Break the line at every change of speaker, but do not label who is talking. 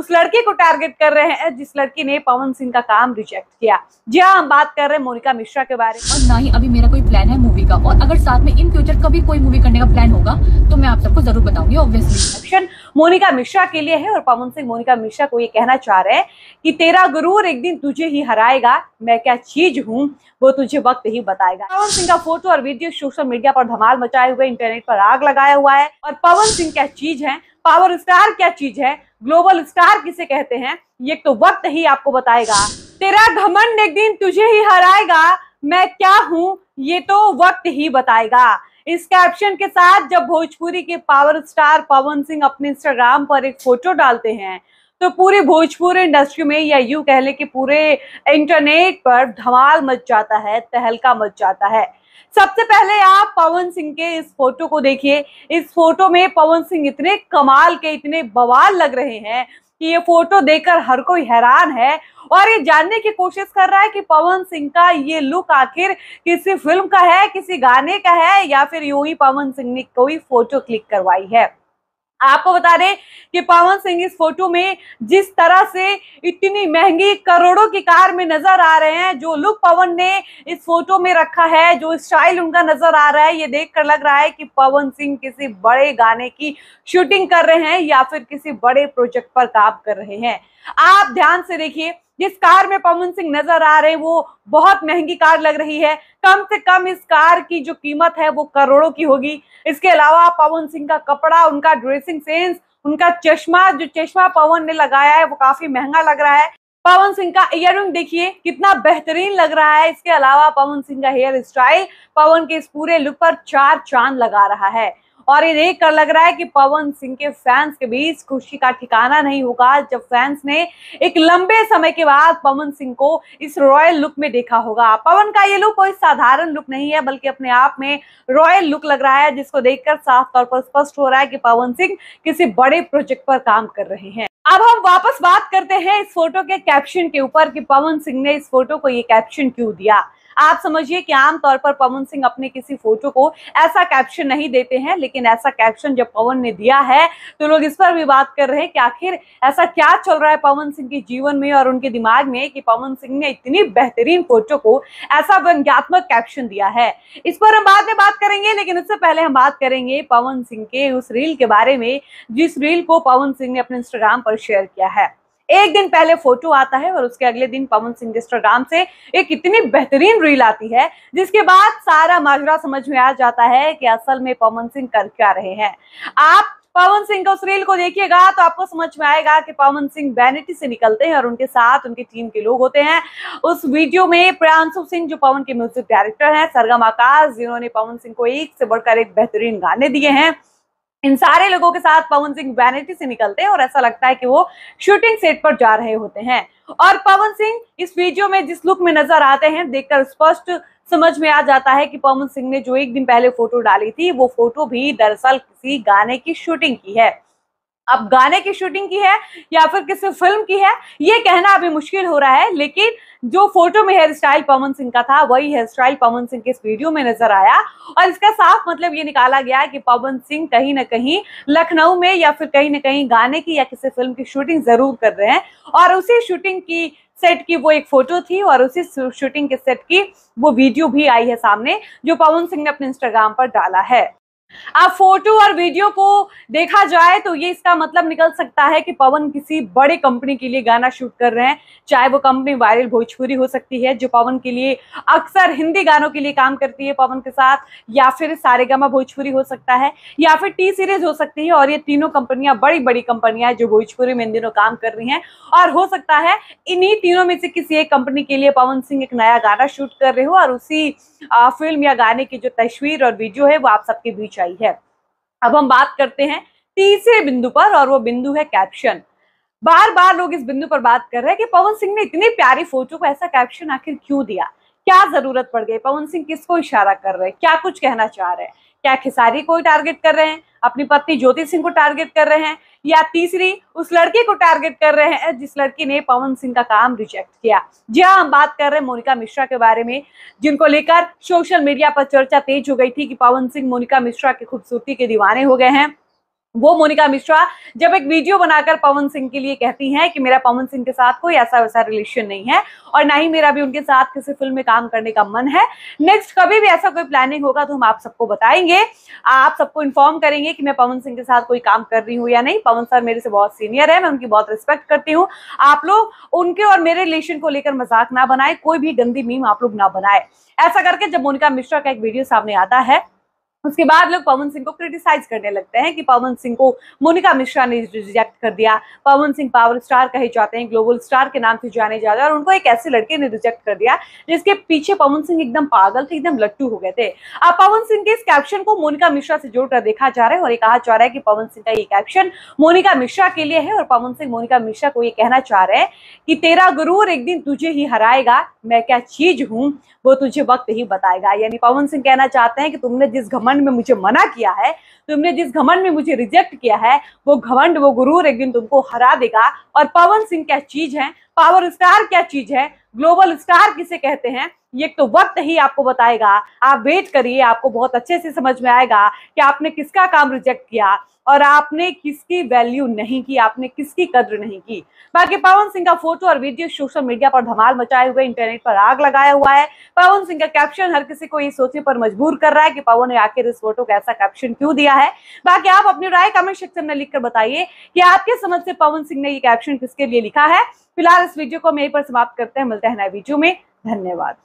उस लड़की को टारगेट कर रहे हैं जिस लड़की ने पवन सिंह का काम रिजेक्ट किया। जी हाँ, हम बात कर रहे हैं मोनिका मिश्रा के बारे में।
और ना ही अभी मेरा कोई प्लान है मूवी का, और अगर साथ में इन फ्यूचर कभी कोई मूवी करने का प्लान होगा तो मैं आप सबको जरूर बताऊंगी ऑब्वियसली।
मोनिका मिश्रा के लिए है और पवन सिंह मोनिका मिश्रा को ये कहना चाह रहे हैं कि तेरा गुरूर एक दिन तुझे ही हराएगा, मैं क्या चीज हूँ वो तुझे वक्त ही बताएगा। पवन सिंह का फोटो और वीडियो सोशल मीडिया पर धमाल मचाए हुए इंटरनेट पर आग लगाया हुआ है। और पवन सिंह क्या चीज है, पावर स्टार क्या चीज है, ग्लोबल स्टार किसे कहते हैं, ये तो वक्त ही आपको बताएगा। तेरा घमंड एक दिन तुझे ही हराएगा, मैं क्या हूँ ये तो वक्त ही बताएगा। इस कैप्शन के साथ जब भोजपुरी के पावर स्टार पवन सिंह अपने इंस्टाग्राम पर एक फोटो डालते हैं तो पूरी भोजपुरी इंडस्ट्री में या यूं कह ले कि पूरे इंटरनेट पर धमाल मच जाता है, तहलका मच जाता है। सबसे पहले आप पवन सिंह के इस फोटो को देखिए। इस फोटो में पवन सिंह इतने कमाल के, इतने बवाल लग रहे हैं कि ये फोटो देखकर हर कोई हैरान है और ये जानने की कोशिश कर रहा है कि पवन सिंह का ये लुक आखिर किसी फिल्म का है, किसी गाने का है, या फिर यूं ही पवन सिंह ने कोई फोटो क्लिक करवाई है। आपको बता दें कि पवन सिंह इस फोटो में जिस तरह से इतनी महंगी करोड़ों की कार में नजर आ रहे हैं, जो लुक पवन ने इस फोटो में रखा है, जो स्टाइल उनका नजर आ रहा है, ये देखकर लग रहा है कि पवन सिंह किसी बड़े गाने की शूटिंग कर रहे हैं या फिर किसी बड़े प्रोजेक्ट पर काम कर रहे हैं। आप ध्यान से देखिए, जिस कार में पवन सिंह नजर आ रहे हैं वो बहुत महंगी कार लग रही है। कम से कम इस कार की जो कीमत है वो करोड़ों की होगी। इसके अलावा पवन सिंह का कपड़ा, उनका ड्रेसिंग सेंस, उनका चश्मा, जो चश्मा पवन ने लगाया है वो काफी महंगा लग रहा है। पवन सिंह का ईयररिंग देखिए कितना बेहतरीन लग रहा है। इसके अलावा पवन सिंह का हेयर स्टाइल पवन के इस पूरे लुक पर 4 चांद लगा रहा है। और ये देख कर लग रहा है कि पवन सिंह के फैंस के बीच खुशी का ठिकाना नहीं होगा जब फैंस ने एक लंबे समय के बाद पवन सिंह को इस रॉयल लुक में देखा होगा। पवन का ये लुक कोई साधारण लुक नहीं है बल्कि अपने आप में रॉयल लुक लग रहा है, जिसको देखकर साफ तौर पर स्पष्ट हो रहा है कि पवन सिंह किसी बड़े प्रोजेक्ट पर काम कर रहे हैं। अब हम वापस बात करते हैं इस फोटो के कैप्शन के ऊपर कि पवन सिंह ने इस फोटो को ये कैप्शन क्यों दिया। आप समझिए कि आमतौर पर पवन सिंह अपने किसी फोटो को ऐसा कैप्शन नहीं देते हैं, लेकिन ऐसा कैप्शन जब पवन ने दिया है तो लोग इस पर भी बात कर रहे हैं कि आखिर ऐसा क्या चल रहा है पवन सिंह के जीवन में और उनके दिमाग में कि पवन सिंह ने इतनी बेहतरीन फोटो को ऐसा व्यंग्यात्मक कैप्शन दिया है। इस पर हम बाद में बात करेंगे, लेकिन उससे पहले हम बात करेंगे पवन सिंह के उस रील के बारे में जिस रील को पवन सिंह ने अपने इंस्टाग्राम पर शेयर किया है। एक दिन पहले फोटो आता है और उसके अगले दिन पवन सिंह के इंस्टाग्राम से एक इतनी बेहतरीन रील आती है जिसके बाद सारा माजरा समझ में आ जाता है कि असल में पवन सिंह कर क्या रहे हैं। आप पवन सिंह का उस रील को देखिएगा तो आपको समझ में आएगा कि पवन सिंह वैनिटी से निकलते हैं और उनके साथ उनकी टीम के लोग होते हैं। उस वीडियो में प्रियांशु सिंह जो पवन के म्यूजिक डायरेक्टर हैं, सरगम आकाश जिन्होंने पवन सिंह को एक से बढ़कर एक बेहतरीन गाने दिए हैं, इन सारे लोगों के साथ पवन सिंह वैनिटी से निकलते हैं और ऐसा लगता है कि वो शूटिंग सेट पर जा रहे होते हैं। और पवन सिंह इस वीडियो में जिस लुक में नजर आते हैं देखकर स्पष्ट समझ में आ जाता है कि पवन सिंह ने जो एक दिन पहले फोटो डाली थी वो फोटो भी दरअसल किसी गाने की शूटिंग की है। अब गाने की शूटिंग की है या फिर किसी फिल्म की है ये कहना अभी मुश्किल हो रहा है, लेकिन जो फोटो में हेयर स्टाइल पवन सिंह का था वही हेयर स्टाइल पवन सिंह के इस वीडियो में नजर आया और इसका साफ मतलब ये निकाला गया कि पवन सिंह कहीं ना कहीं लखनऊ में या फिर कहीं ना कहीं गाने की या किसी फिल्म की शूटिंग जरूर कर रहे हैं और उसी शूटिंग की सेट की वो एक फोटो थी और उसी शूटिंग के सेट की वो वीडियो भी आई है सामने जो पवन सिंह ने अपने इंस्टाग्राम पर डाला है। अब फोटो और वीडियो को देखा जाए तो ये इसका मतलब निकल सकता है कि पवन किसी बड़े कंपनी के लिए गाना शूट कर रहे हैं, चाहे वो कंपनी वायरल भोजपुरी हो सकती है जो पवन के लिए अक्सर हिंदी गानों के लिए काम करती है पवन के साथ, या फिर सारेगामा भोजपुरी हो सकता है, या फिर टी सीरीज हो सकती है। और ये तीनों कंपनियां बड़ी बड़ी कंपनियां जो भोजपुरी में इन दिनों काम कर रही हैं और हो सकता है इन्हीं तीनों में से किसी एक कंपनी के लिए पवन सिंह एक नया गाना शूट कर रहे हो और उसी फिल्म या गाने की जो तस्वीर और वीडियो है वो आप सबके बीच आई है। अब हम बात करते हैं तीसरे बिंदु पर और वो बिंदु है कैप्शन। बार बार लोग इस बिंदु पर बात कर रहे हैं कि पवन सिंह ने इतनी प्यारी फोटो को ऐसा कैप्शन आखिर क्यों दिया, क्या जरूरत पड़ गई, पवन सिंह किसको इशारा कर रहे हैं, क्या कुछ कहना चाह रहे हैं, क्या खेसारी को टारगेट कर रहे हैं, अपनी पत्नी ज्योति सिंह को टारगेट कर रहे हैं, या तीसरी उस लड़की को टारगेट कर रहे हैं जिस लड़की ने पवन सिंह का काम रिजेक्ट किया। जी हाँ, हम बात कर रहे हैं मोनिका मिश्रा के बारे में, जिनको लेकर सोशल मीडिया पर चर्चा तेज हो गई थी कि पवन सिंह मोनिका मिश्रा की खूबसूरती के दीवाने हो गए हैं। वो मोनिका मिश्रा जब एक वीडियो बनाकर पवन सिंह के लिए कहती हैं कि मेरा पवन सिंह के साथ कोई ऐसा वैसा रिलेशन नहीं है और ना ही मेरा भी उनके साथ किसी फिल्म में काम करने का मन है। नेक्स्ट कभी भी ऐसा कोई प्लानिंग होगा तो हम आप सबको बताएंगे, आप सबको इन्फॉर्म करेंगे कि मैं पवन सिंह के साथ कोई काम कर रही हूँ या नहीं। पवन सर मेरे से बहुत सीनियर है, मैं उनकी बहुत रिस्पेक्ट करती हूँ। आप लोग उनके और मेरे रिलेशन को लेकर मजाक ना बनाए, कोई भी गंदी मीम आप लोग ना बनाए। ऐसा करके जब मोनिका मिश्रा का एक वीडियो सामने आता है उसके बाद लोग पवन सिंह को क्रिटिसाइज करने लगते हैं कि पवन सिंह को मोनिका मिश्रा ने रिजेक्ट कर दिया। पवन सिंह पावर स्टार कहे जाते हैं, ग्लोबल स्टार के नाम से जाने जाते हैं और उनको एक ऐसे लड़के ने रिजेक्ट कर दिया जिसके पीछे पवन सिंह एकदम पागल थे, एकदम लट्टू हो गए थे। अब पवन सिंह के इस कैप्शन को मोनिका मिश्रा से जोड़कर देखा जा रहा है और ये कहा जा रहा है कि पवन सिंह का ये कैप्शन मोनिका मिश्रा के लिए है और पवन सिंह मोनिका मिश्रा को ये कहना चाह रहे हैं कि तेरा गुरूर एक दिन तुझे ही हराएगा, मैं क्या चीज हूँ वो तुझे वक्त ही बताएगा। यानी पवन सिंह कहना चाहते हैं कि तुमने जिस घमंड में मुझे मना किया है, तुमने जिस घमंड में मुझे रिजेक्ट किया है, वो घमंड वो गुरूर एक दिन तुमको हरा देगा। और पवन सिंह क्या चीज है, पावर स्टार क्या चीज है, ग्लोबल स्टार किसे कहते हैं, ये तो वक्त ही आपको बताएगा। आप वेट करिए, आपको बहुत अच्छे से समझ में आएगा कि आपने किसका काम रिजेक्ट किया और आपने किसकी वैल्यू नहीं की, आपने किसकी कद्र नहीं की। बाकी पवन सिंह का फोटो और वीडियो सोशल मीडिया पर धमाल मचाए हुए, इंटरनेट पर आग लगाया हुआ है। पवन सिंह का कैप्शन हर किसी को ये सोचने पर मजबूर कर रहा है कि पवन ने आखिर इस फोटो का ऐसा कैप्शन क्यों दिया है। बाकी आप अपनी राय कमेंट सेक्शन में लिखकर बताइए कि आपके समझ से पवन सिंह ने ये कैप्शन किसके लिए लिखा है। फिलहाल इस वीडियो को हम यहीं पर समाप्त करते हैं, मिलते हैं नए वीडियो में। धन्यवाद।